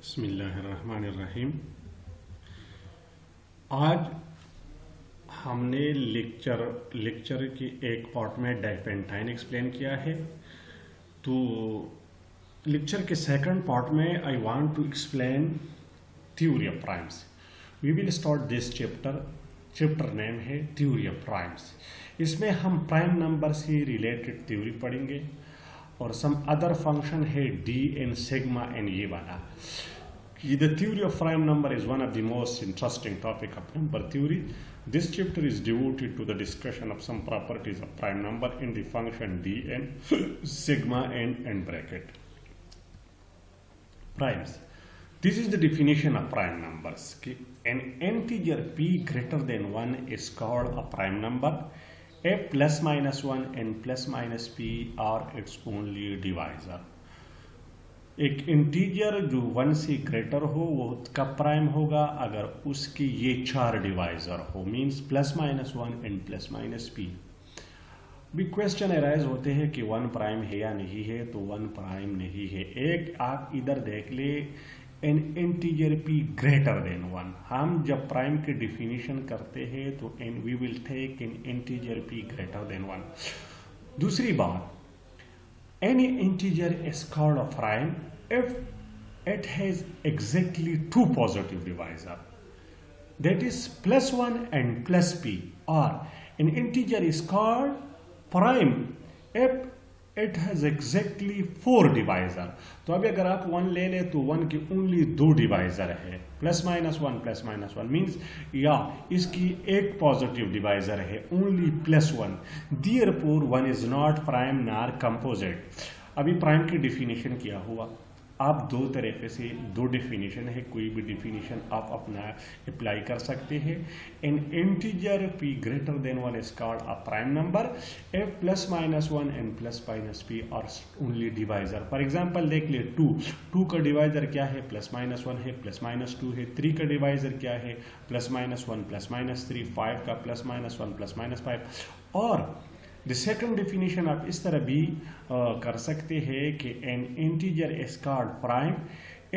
बिस्मिल्लाहिर्रहमानिर्रहीम। आज हमने लेक्चर के एक पार्ट में डाइपेंटाइन एक्सप्लेन किया है। तो लेक्चर के सेकंड पार्ट में I want to explain theory of primes. We will start this chapter name है थ्योरी ऑफ प्राइम्स। इसमें हम प्राइम नंबर से रिलेटेड थ्योरी पढ़ेंगे और सम अदर फंक्शन है डी एंड सिग्मा एंड ये वाला। The theory of prime number is one of the most interesting topic of number theory. This chapter is devoted to the discussion of some properties of prime number in the function d and sigma and bracket. Primes. This is the definition of prime numbers. An integer p greater than 1 is called a prime number. A plus minus 1 and plus minus p are its only divisor. एक integer जो 1 से greater हो वो कब prime होगा? अगर उसके ये 4 डिवाइजर हो, means plus minus 1 and plus minus P. भी क्वेश्चन अराइज होते हैं कि 1 प्राइम है या नहीं है, तो 1 प्राइम नहीं है। एक आप इधर देख ले, an integer p greater than 1। हम जब प्राइम की डिफिनीशन करते हैं तो an we will take an integer p greater than 1। दूसरी बात, any integer is called a prime if it has exactly 2 positive divisor, that is plus 1 and plus p, or an integer is called prime if it has exactly 4 divisor। तो अभी अगर आप 1 ले ले तो 1 के ओनली 2 डिवाइजर है, plus minus 1 means या इसकी एक पॉजिटिव डिवाइजर है, only plus 1। Therefore 1 is not prime nor composite. अभी प्राइम की डिफिनीशन किया हुआ, आप दो तरीके से दो डिफिनीशन है, कोई भी डिफिनीशन आप अपना अप्लाई कर सकते हैं। N integer p greater than 1 is called a prime number F plus minus 1 and plus minus p और ओनली डिवाइजर। फॉर एग्जांपल देख ले, 2 का डिवाइजर क्या है? प्लस माइनस 1 है, प्लस माइनस 2 है। 3 का डिवाइजर क्या है? Plus minus 1 plus minus 3। 5 का प्लस माइनस 1 प्लस माइनस 5। और द सेकंड डिफिनीशन आप इस तरह भी कर सकते हैं कि N integer is called prime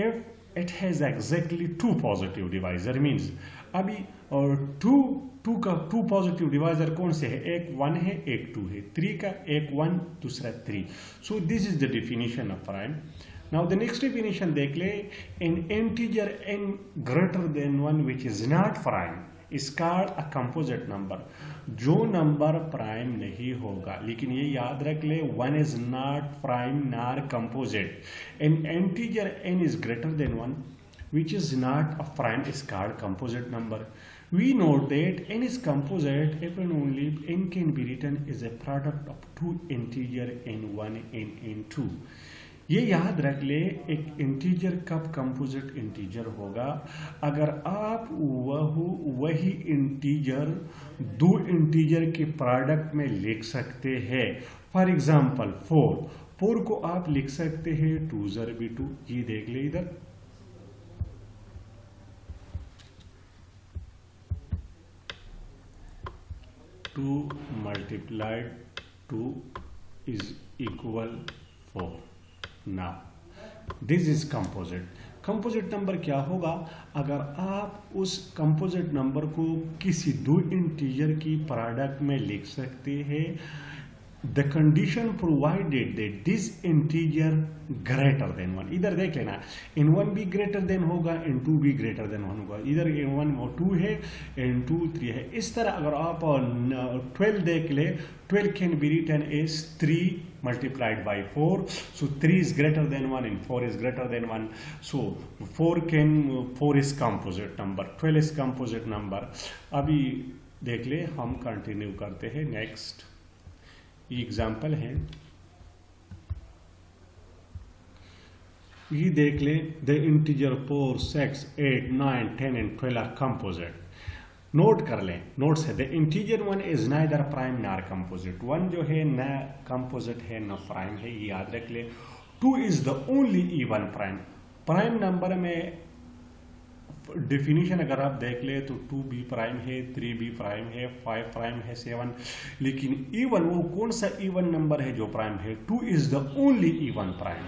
if it has exactly 2 positive divisor. Means अभी और 2 पॉजिटिव डिवाइजर कौन से है? एक 1 है, एक 2 है। 3 का एक 1, दूसरा 3। So this is the definition of prime. Now the next definition देख ले, an integer n greater than 1 which is not prime is called a composite number. जो नंबर प्राइम नहीं होगा, लेकिन ये याद रख ले, 1 is not prime nor composite. N integer n is greater than 1 which is not a prime is called composite number. We know that n is composite if and only n can be written as a product of 2 integer n1 and n2। ये याद रख ले, एक integer कब composite integer होगा? अगर आप वही इंटीजर 2 इंटीजर के प्रोडक्ट में लिख सकते हैं। फॉर एग्जांपल 4 को आप लिख सकते हैं 2 ज़र भी 2। ये देख ले इधर, two multiplied 2 is equal 4। Now this is composite. Composite number क्या होगा? अगर आप उस कंपोजिट नंबर को किसी 2 इंटीजर की प्रोडक्ट में लिख सकते हैं, the condition provided that this integer greater than 1। इधर देख लेना, n1 भी ग्रेटर देन होगा, n2 भी ग्रेटर देन 1 होगा। इधर n1 2 है, n2 3 है। इस तरह अगर आप 12 देख ले, 12 can be written as 3 multiplied by 4, so 3 is greater than 1 and 4 is greater than 1, so 4 is composite number, 12 is composite number। अभी देख ले, हम कंटिन्यू करते हैं। नेक्स्ट एग्जाम्पल है, ये देख ले, the integer 4, 6, 8, 9, 10 and 12 are composite। Note कर लें, नोट्स है, the integer 1 is neither prime nor composite. 1 जो है न कंपोजिट है न प्राइम है, ये याद रख ले। 2 is the only even prime. Prime number में डिफिनीशन अगर आप देख ले तो 2 भी प्राइम है, 3 भी प्राइम है, 5 प्राइम है, 7। लेकिन इवन वो कौन सा इवन नंबर है जो प्राइम है? 2 is the only even prime.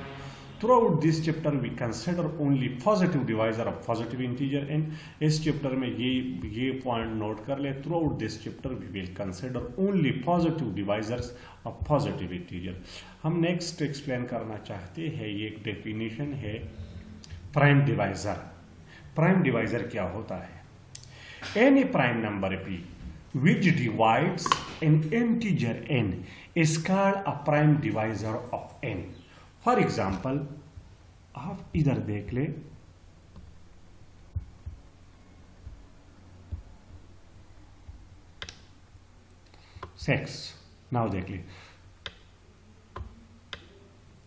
Throughout this chapter we consider only positive divisor of positive integer n. इस चैप्टर में ये पॉइंट नोट कर ले, throughout this chapter we will consider only positive divisors of positive integer. हम next explain करना चाहते हैं, ये एक डेफिनेशन है प्राइम डिवाइजर. प्राइम डिवाइजर क्या होता है? Any prime number p which divides an integer n is called a prime divisor of n. For example, आप इधर देख ले, सेक्स. नाउ देख ले,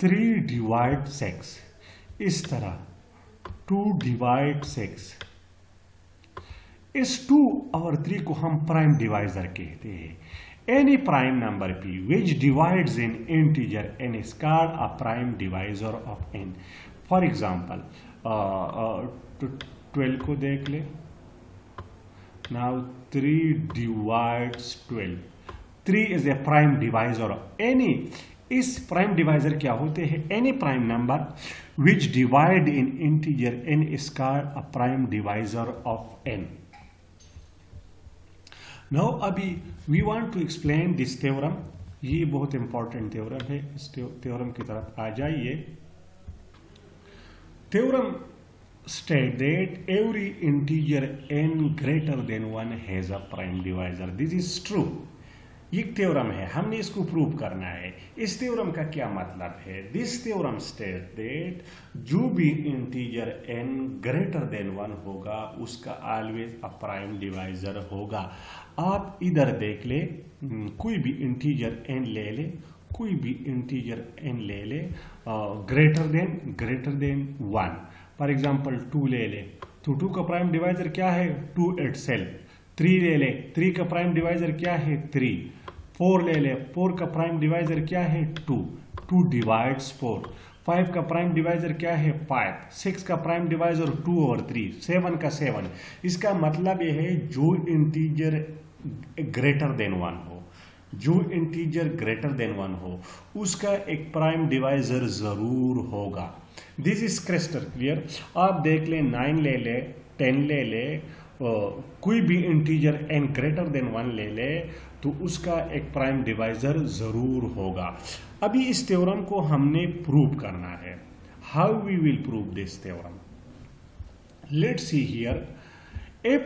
3 डिवाइड सेक्स, इस तरह 2 डिवाइड सेक्स. इस 2 और 3 को हम प्राइम डिवाइजर कहते हैं. Any prime number p which divides an integer n is called a prime divisor of n. For example, 12 को देख ले. Now 3 divides 12. 3 is a prime divisor of any. इस प्राइम डिवाइजर क्या होते हैं? Any prime number which divide an integer n is called a prime divisor of n. Now अभी we want to explain this theorem. ये बहुत important theorem है. इस theorem की तरफ आ जाइए. Theorem state that every integer n greater than 1 has a prime divisor. This is true. ये theorem है, हमने इसको प्रूव करना है. इस थ्योरम का क्या मतलब है? दिस थ्योरम स्टेट दैट जो भी इंटीजर n ग्रेटर देन 1 होगा उसका ऑलवेज अ प्राइम डिवाइजर होगा. आप इधर देख ले, कोई भी इंटीजर n ले ले, कोई भी इंटीजर n ले ले ग्रेटर देन 1. फॉर एग्जांपल 2 ले ले, तो 2 का प्राइम डिवाइजर क्या है? 2 इटसेल्फ. 3 ले ले, 3 का प्राइम डिवाइजर क्या है? 3. 4 ले ले, 4 का प्राइम डिवाइजर क्या है? 2. 2 डिवाइड्स 4. 5 का प्राइम डिवाइजर क्या है? 5. 6 का प्राइम डिवाइजर 2 और 3. 7 का 7. इसका मतलब यह है जो इंटीजर ग्रेटर देन 1 हो, जो इंटीजर ग्रेटर देन 1 हो उसका एक प्राइम डिवाइजर जरूर होगा. This is crystal clear. आप देख ले, 9 ले ले, 10 ले ले, कोई भी इंटीजर n ग्रेटर देन 1 ले ले तो उसका एक प्राइम डिवाइजर जरूर होगा. अभी इस थ्योरम को हमने प्रूव करना है. How we will prove this theorem? Let's see here. If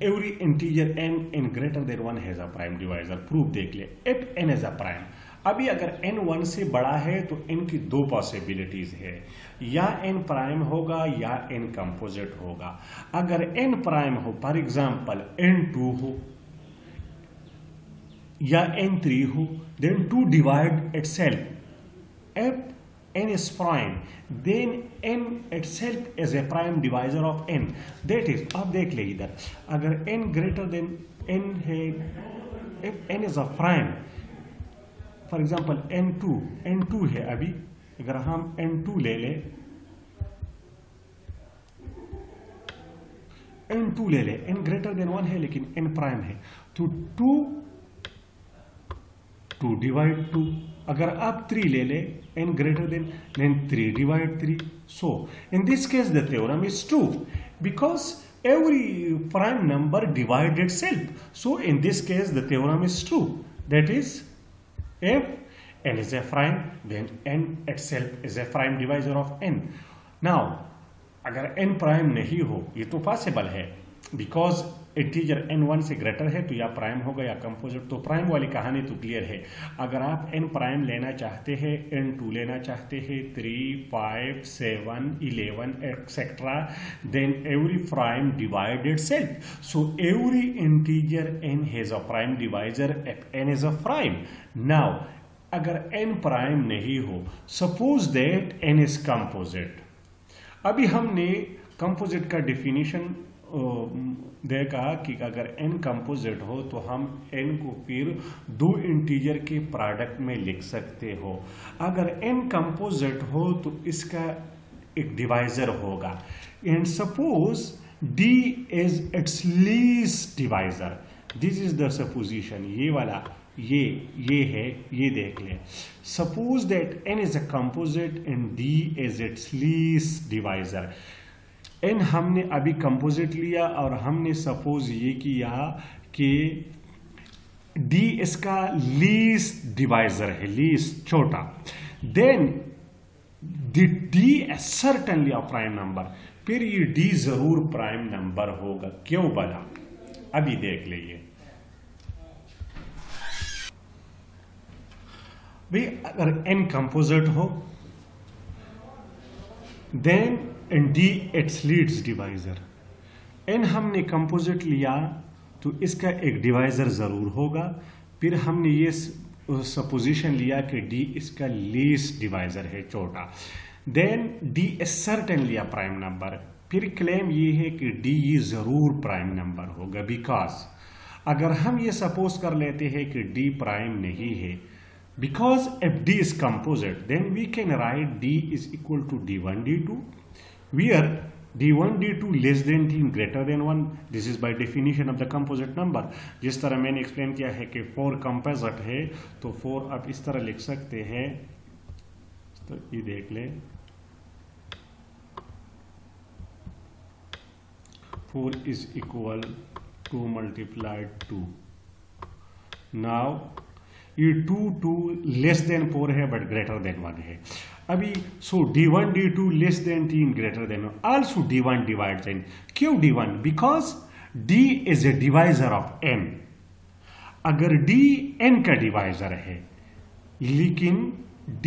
every integer n greater than 1 has a prime divisor. Proof देख ले. If n is a prime. अभी अगर n 1 से बड़ा है तो n की 2 पॉसिबिलिटीज है, या n प्राइम होगा या n कंपोजिट होगा. अगर n प्राइम हो, फॉर एग्जांपल n2 हो या n3 हो, then 2 divide itself. if n is prime then n itself is a prime divisor of n. that is, आप देख ले इधर, अगर n greater than n है, if n is a prime, for example n2 है. अभी अगर हम n2 ले ले, n ग्रेटर देन 1 है लेकिन n प्राइम है, तो 2 डिवाइड 2. अगर आप 3 ले ले, n greater then 3 divide 3. So in this case the theorem is true because every prime number divide itself. So in this case the theorem is true. That is, if n is a prime then n itself is a prime divisor of n. Now अगर n prime नहीं हो, ये तो possible है because integer n1 से greater है तो या प्राइम होगा या कंपोजिट. तो प्राइम वाली कहानी तो क्लियर है. अगर आप n प्राइम लेना चाहते हैं, n2 लेना चाहते हैं, 3, 5, 7, 11 etcetera, then every prime divide itself. So every integer n has a prime divisor if n is a prime. Now अगर n प्राइम नहीं हो, suppose that n is composite. अभी हमने कंपोजिट का डेफिनेशन देखा कि अगर n कंपोजिट हो तो हम n को फिर 2 इंटीजर के प्रोडक्ट में लिख सकते हो. अगर n कंपोजिट हो तो इसका एक डिवाइजर होगा. And suppose d is it's least divisor. This is the supposition. ये वाला ये है, ये देख ले। Suppose that n is a composite and d is it's least divisor. n हमने अभी कंपोजिट लिया और हमने सपोज ये किया कि d इसका लीस्ट डिवाइजर है, लीस्ट छोटा, then d is certainly a prime number. फिर ये d जरूर प्राइम नंबर होगा। क्यों बना, अभी देख लीजिए भाई। अगर n कंपोजिट हो then d it's least divisor. n हमने कंपोजिट लिया तो इसका एक डिवाइजर जरूर होगा। फिर हमने ये सपोजिशन लिया कि d इसका लीस्ट डिवाइजर है, छोटा, then d is certainly a prime number. फिर क्लेम ये है कि d ये जरूर प्राइम नंबर होगा, बिकॉज अगर हम ये सपोज कर लेते हैं कि d प्राइम नहीं है, because if d is composite then we can write d is equal to d1 d2 where d1 d2 less than 10 greater than 1। this is by definition of the composite number। जिस तरह मैंने explain किया है कि 4 composite है तो 4 आप इस तरह लिख सकते हैं, तो ये देख ले 4 is equal to multiplied 2। now ये 2 लेस देन 4 है बट ग्रेटर देन 1 है। अभी सो d1 d2 less than 3 greater than 1, also d1 divides n। क्यों d1? Because d is a divisor of n। अगर d n का डिवाइजर है लेकिन d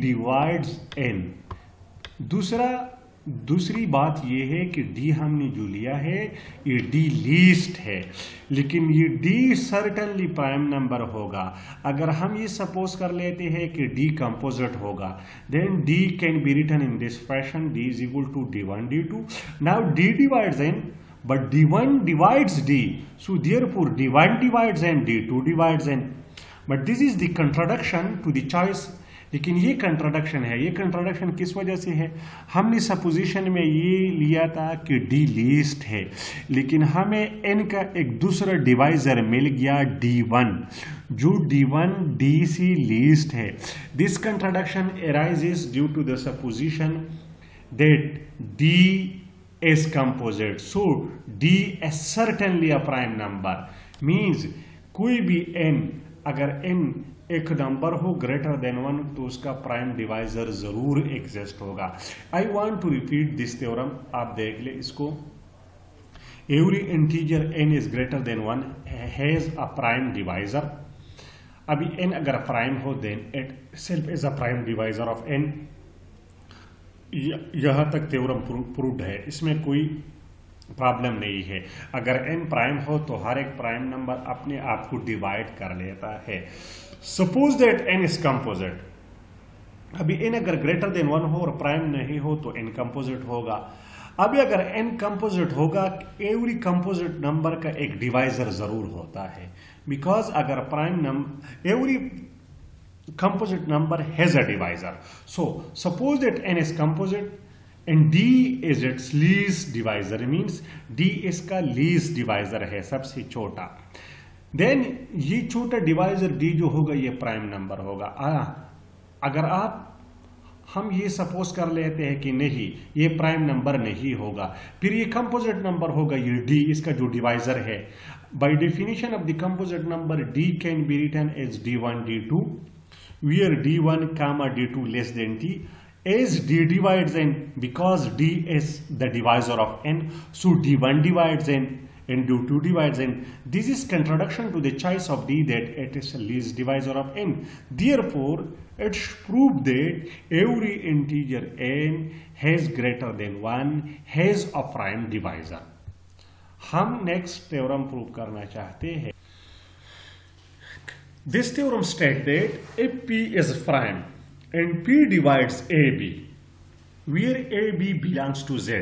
divides n। दूसरी बात यह है कि d हमने जो लिया है ये d लीस्ट है, लेकिन ये d सर्टेनली प्राइम नंबर होगा। अगर हम ये सपोज कर लेते हैं कि d कंपोजिट होगा then d can be written in this fashion, d is equal to d1 d2। Now d divides n but d1 divides d, so therefore d1 divides n, d2 divides n। but this is the contradiction to the choice। लेकिन ये contradiction है। ये contradiction किस वजह से है? हमने supposition में ये लिया था कि d लीस्ट है, लेकिन हमें n का एक दूसरा डिवाइजर मिल गया d1, जो d1 d से लीस्ट है। This contradiction arises due to the supposition that d is composite, so d is certainly a prime number। means कोई भी n, अगर n एक नंबर हो ग्रेटर देन 1 तो उसका प्राइम डिवाइजर जरूर एग्जिस्ट होगा। I want to repeat this theorem, आप देख ले इसको। Every integer n is greater than 1 has a prime divisor. अभी n अगर प्राइम हो then itself is a prime divisor of n। यहां तक थ्योरम प्रूव्ड है, इसमें कोई प्रॉब्लम नहीं है। अगर n प्राइम हो तो हर एक प्राइम नंबर अपने आप को डिवाइड कर लेता है। Suppose that n is composite. अभी n अगर ग्रेटर देन 1 हो और प्राइम नहीं हो तो n कंपोजिट होगा। अभी अगर n कंपोजिट होगा, एवरी कंपोजिट नंबर का एक डिवाइजर जरूर होता है, बिकॉज अगर prime number every composite number has a divisor। so suppose that n is composite and d is its least divisor, means d इसका least divisor है, सबसे छोटा। then ये छोटा डिवाइजर d जो होगा ये प्राइम नंबर होगा। अगर हम ये सपोज कर लेते हैं कि नहीं ये प्राइम नंबर नहीं होगा, फिर ये कंपोजिट नंबर होगा, ये d इसका जो डिवाइजर है। by definition of the composite number d can be written as d1 d2 where d1 comma d2 less than t, as d divides n, because d is the divisor of n, so d1 divides n and d2 divides n। this is contradiction to the choice of d that it is the least divisor of n। therefore it's proved that every integer n has greater than 1 has a prime divisor। हम next theorem prove करना चाहते हैं। This theorem states that if P is prime and P divides AB, where AB belongs to Z,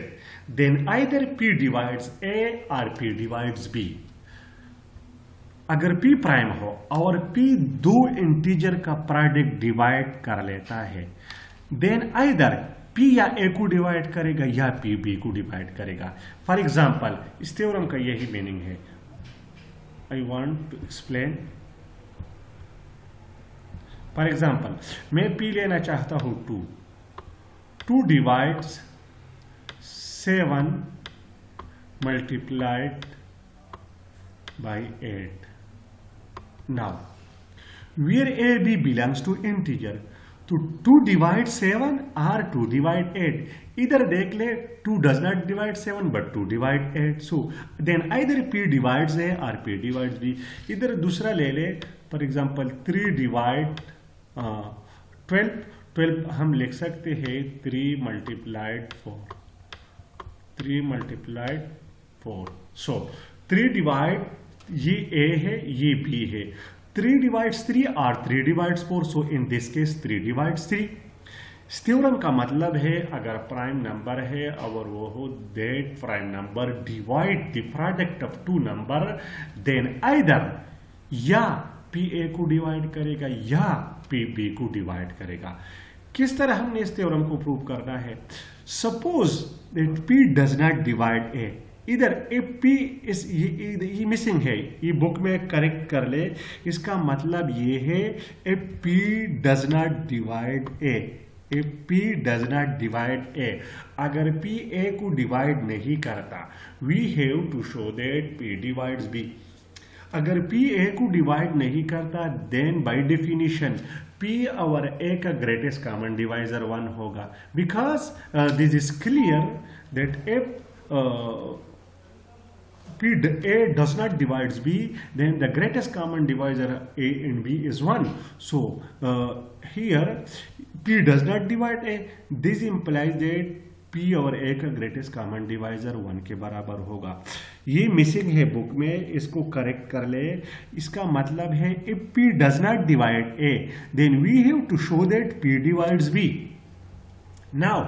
then either P divides A or P divides B। अगर P prime हो और P दो integer का product divide कर लेता है, then either P या A को डिवाइड करेगा या P B को डिवाइड करेगा। फॉर एग्जाम्पल इस थ्योरम का यही मीनिंग है। I want to explain for example मैं P लेना चाहता हूँ 2 divides 7 multiplied by 8. Now, where a, b belongs to integer, तो 2 divide 7 or 2 divide 8. इधर देख ले 2 does not divide 7 but 2 divide 8. So then either p divides a or p divides b. इधर दूसरा ले ले, for example 3 divide 12 हम लिख सकते हैं 3 multiplied 4. 3 multiplied 4. So 3 divide, ये a है ये b है. 3 divides 3 or 3 divides 4. So in this case 3 divides 3. इस थ्योरम का मतलब है अगर प्राइम नंबर है और वो हो that prime number divide the product of 2 number, then either या p a को डिवाइड करेगा या p b को डिवाइड करेगा. किस तरह हमने इस थ्योरम को प्रूव करना है? Suppose that p does not divide a. इधर ए p इस ये मिसिंग है, ये बुक में करेक्ट कर ले. इसका मतलब ये है a p does not divide a. A p does not divide a. अगर p a को डिवाइड नहीं करता, we have to show that p divides b. अगर p a को डिवाइड नहीं करता, देन बाय डेफिनेशन p और a का ग्रेटेस्ट कॉमन डिवाइजर 1 होगा. Because this is clear that if a does not divides b, then the greatest common divisor a and b is 1. So here p does not divide a. This implies that p और a का greatest common divisor 1 के बराबर होगा. ये missing है book में, इसको correct कर ले. इसका मतलब है if p does not divide a, then we have to show that p divides b. Now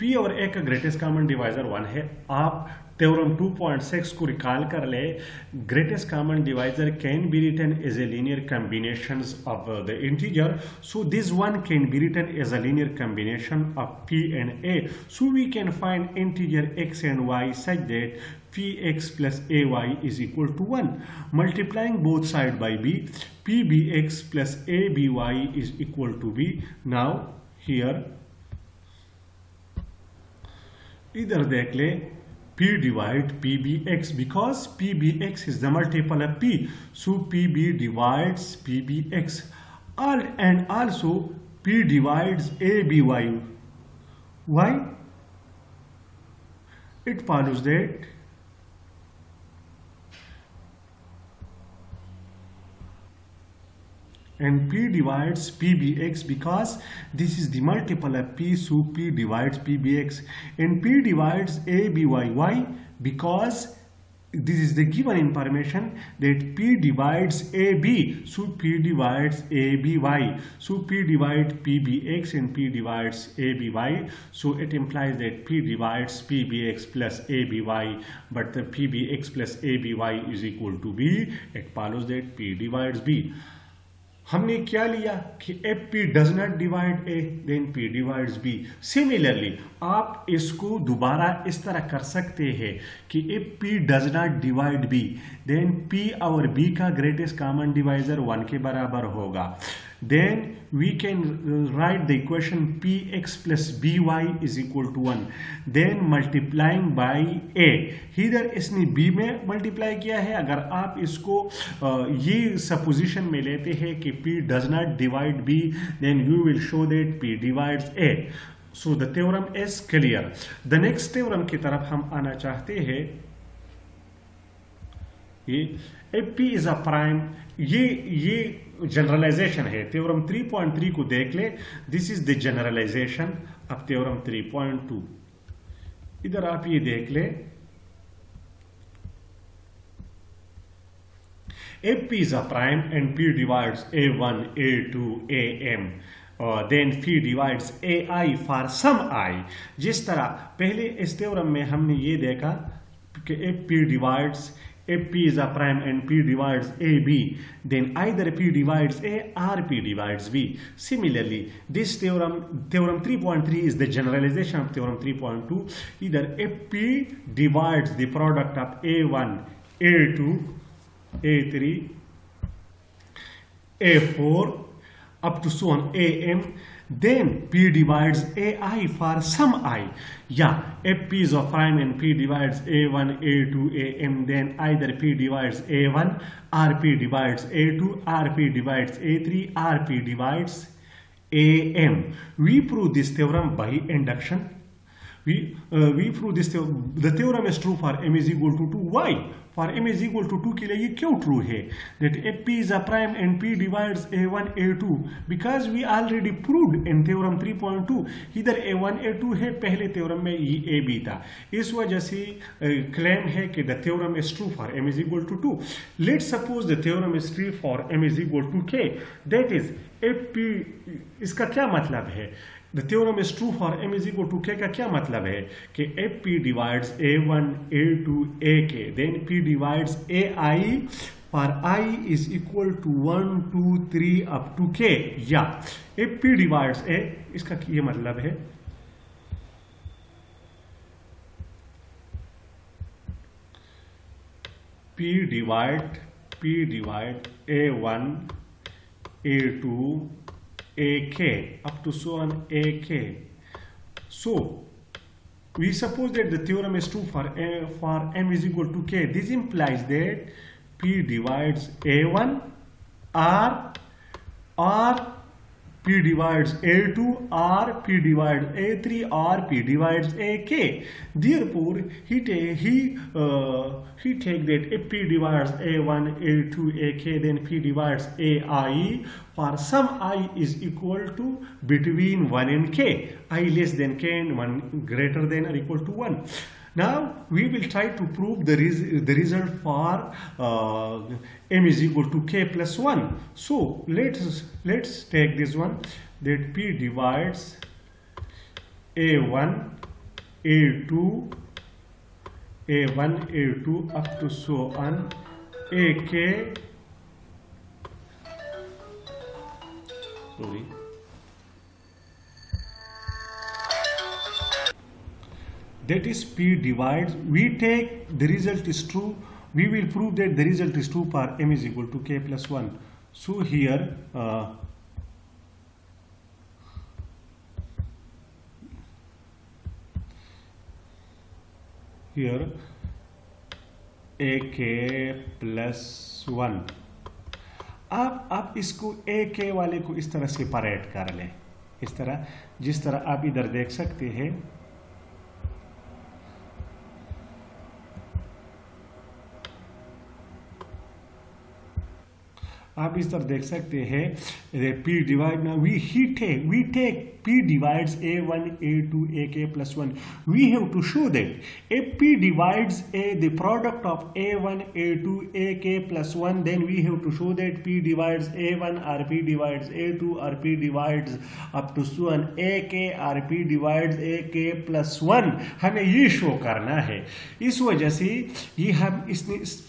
p और a का ग्रेटेस्ट कॉमन डिवाइजर 1 है. आप थ्योरम 2.6 को रिकॉल कर ले. Greatest common divisor can be written as a linear combinations of the integer. So this one can be written as a linear combination of p and a. So we can find integer x and y such that px plus ay is equal to 1. Multiplying both sides by b, pbx plus aby is equal to b. Now here इधर देख ले p divide pbx because pbx is the multiple of p. So pb divides pbx. And also p divides aby. Why? It follows that and p divides pbx because this is the multiple of p, so p divides pbx. And p divides aby. Why? Because this is the given information that p divides ab, so p divides aby. So p divides pbx and p divides aby. So it implies that p divides pbx plus aby, but the pbx plus aby is equal to b. It follows that p divides b. हमने क्या लिया कि if p does not divide a, then p divides b. Similarly, आप इसको दोबारा इस तरह कर सकते हैं कि if p does not divide b, then p और b का ग्रेटेस्ट कॉमन डिवाइजर 1 के बराबर होगा. Then we can write the equation px plus by is equal to 1. Then multiplying by a. इधर इसने b में मल्टीप्लाई किया है. अगर आप इसको ये सपोजिशन में लेते हैं कि p does not divide b, then you will show that p divides a. So the theorem is clear. The next theorem की तरफ हम आना चाहते हैं. if p is a prime, ये जनरलाइजेशन है. थ्योरम 3.3 को देख ले. This is the generalization of theorem 3.2. इधर आप ये देख ले. if p is a prime and p divides a1, a2, am, then p divides ai for some I. जिस तरह पहले इस थ्योरम में हमने ये देखा कि if p divides, if p is a prime and p divides ab, then either p divides a or p divides b. Similarly, this theorem 3.3 is the generalization of theorem 3.2. Either if p divides the product of a1, a2, a3, a4, up to so on am, then P divides AI for some I. Yeah, if P is a prime and P divides A1, A2, AM, then either P divides A1, or P divides A2, or P divides A3, or P divides AM. We prove this theorem by induction. We prove this theorem. The theorem is true for m is equal to 2. Why? For m is equal to 2 के लिए ये क्यों true है? That if P is a prime and P divides A1, A2, because we already proved in theorem 3.2 इधर A1, A2 है, पहले theorem में ये AB था. इस वजह से claim है कि the theorem is true for m is equal to 2. Let's suppose the theorem is true for m is equal to k. That is, if P, इसका क्या मतलब है? The theorem is true for m is equal to k का क्या मतलब है कि if P divides A1, A2, AK, then P divides AI for I is equal to 1, 2, 3 up to k. Yeah, if P divides A, इसका ये मतलब है P divide A1, A2, AK up to so on AK. So we suppose that the theorem is true for m is equal to k. This implies that P divides A1 or P divides A2 or P divides A3 or P divides AK. Therefore, he take that if P divides A1, A2, AK, then P divides AI for some I is equal to between 1 and k. I less than k and 1 greater than or equal to 1. Now we will try to prove the result for m is equal to k plus 1. So let's take this one, that P divides A1, A2, up to so on AK. Sorry. That is P divides, we take the result is true, we will prove that the result is true for m is equal to k plus 1. So here AK plus 1. अब आप इसको AK वाले को इस तरह separate कर लें, इस तरह, जिस तरह आप इधर देख सकते हैं. आप इस तरह देख सकते हैं P divide. Now we take P divides A1, A2, AK plus 1. We have to show that if P divides the product of A1, A2, AK plus 1, then we have to show that P divides A1 or P divides A2 or P divides up to so on AK or P divides AK plus 1. हमें ये show करना है. इस वजह से ये हम इसने इस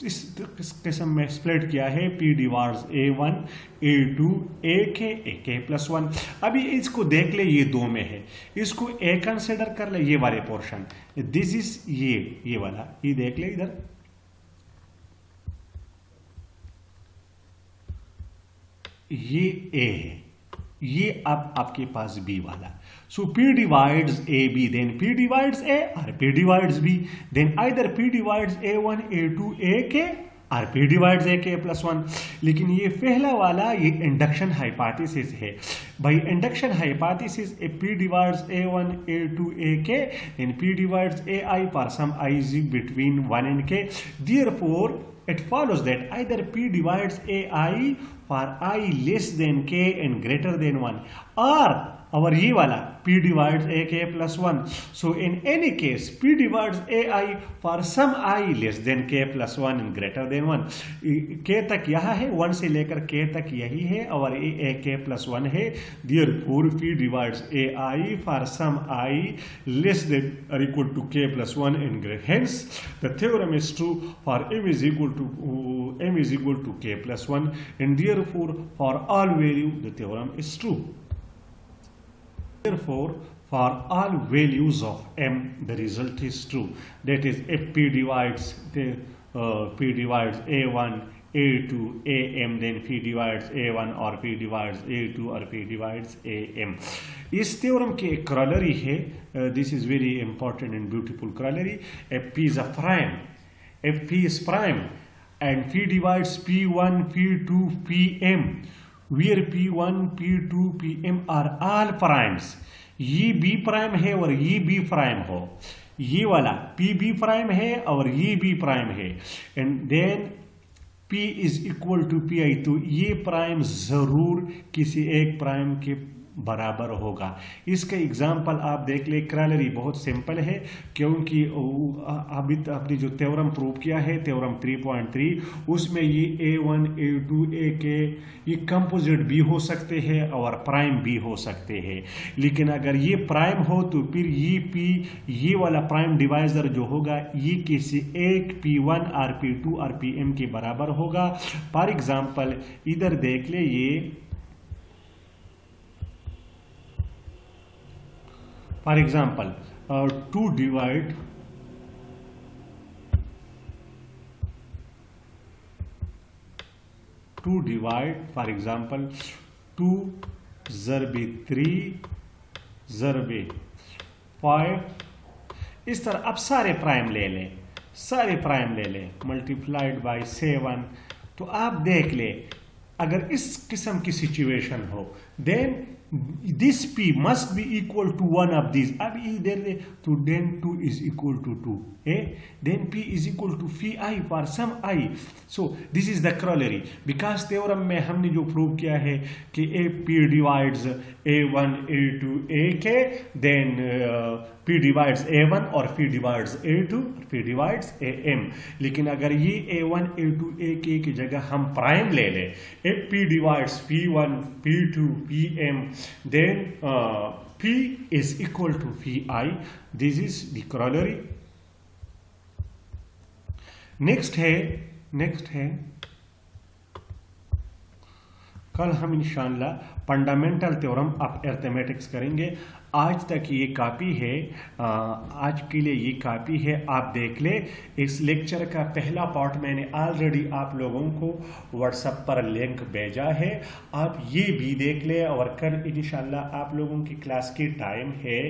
किस्म में स्प्लिट किया है P divides A1, A2, AK plus 1. अभी इसको देख ले, ये दो में है, इसको A कंसिडर कर ले, ये वाले पोर्शन, दिस इज ये वाला, ये देख ले इधर, ये A है, ये अब आपके पास B वाला. So P divides AB, then P divides A or P divides B, then either P divides A1, A2, AK और P divides AK plus 1. लेकिन ये पहला वाला ये इंडक्शन हाइपोथेसिस है. By induction hypothesis if P divides A1, A2, AK, then P divides AI for some I is between 1 and k. Therefore, it follows that either P divides AI for I less than k and greater than 1, or our ये वाला P divides AK plus 1. So in any case, P divides AI for some I less than k plus 1 and greater than 1. k तक यहाँ है, 1 से लेकर k तक यही है, और AK plus 1 है. Therefore, P divides AI for some I less than or equal to k plus 1 and greater. Hence, the theorem is true for m is equal to k plus 1, and therefore, for all value, the theorem is true. Therefore, for all values of m, the result is true. That is, if P divides A1, A2 AM, then P divides A1 or P divides A2 or P divides AM. इस theorem की एक corollary है, this is very important and beautiful corollary. If P is a prime, if P is prime and P divides P1, P2, Pm, where P1, P2, Pm are all primes. ये B prime है और ये B prime हो, ये वाला P B prime है और ये B प्राइम है, and then P is equal to Pi, तो ये प्राइम जरूर किसी एक प्राइम के बराबर होगा। इसका एग्जाम्पल आप देख ले, क्रॉलरी बहुत सिंपल है क्योंकि अभी आपने जो थ्योरम प्रूव किया है थ्योरम 3.3, उसमें ये A1 A2 AK ये कंपोजिट भी हो सकते हैं और प्राइम भी हो सकते हैं, लेकिन अगर ये प्राइम हो तो फिर ये P ये वाला प्राइम डिवाइजर जो होगा ये किसी एक P1 और P2 और Pm के बराबर होगा। फॉर एग्जाम्पल इधर देख ले, ये for example 2 divide for example 2 ज़रबे 3 ज़रबे 5, इस तरह अब सारे प्राइम ले लें मल्टीप्लाइड बाय 7। तो आप देख ले अगर इस किस्म की सिचुएशन हो, then this P must be equal to one of these. अब इधर तो then 2 is equal to 2, then P is equal to Phi for some I. So this is the corollary, because theorem में हमने जो prove किया है कि P divides A1 A2 AK, then P divides A1 और P divides A2 और P divides AM। लेकिन अगर ये A1 A2 AK की जगह हम प्राइम ले लें, if P divides P1 P2 Pm, then P is equal to Phi. This is the corollary. Next है कल हम इंशाल्लाह फंडामेंटल थ्योरम ऑफ अरिथमेटिक्स करेंगे। आज तक ये काफ़ी है, आज के लिए ये काफ़ी है। आप देख ले, इस लेक्चर का पहला पार्ट मैंने ऑलरेडी आप लोगों को व्हाट्सएप पर लिंक भेजा है, आप ये भी देख ले। और कल इंशाल्लाह आप लोगों की क्लास की टाइम है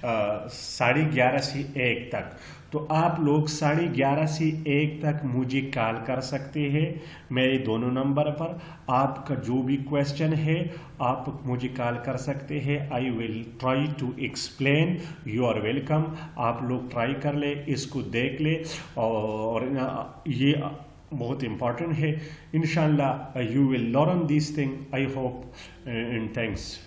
11:30 से 1 तक, तो आप लोग 11:30 से 1 तक मुझे कॉल कर सकते हैं मेरे दोनों नंबर पर। आपका जो भी क्वेश्चन है आप मुझे कॉल कर सकते हैं। I will try to explain, you are welcome. आप लोग ट्राई कर ले, इसको देख ले, और ये बहुत इम्पॉर्टेंट है। इंशाल्लाह you will learn this thing, I hope, and thanks.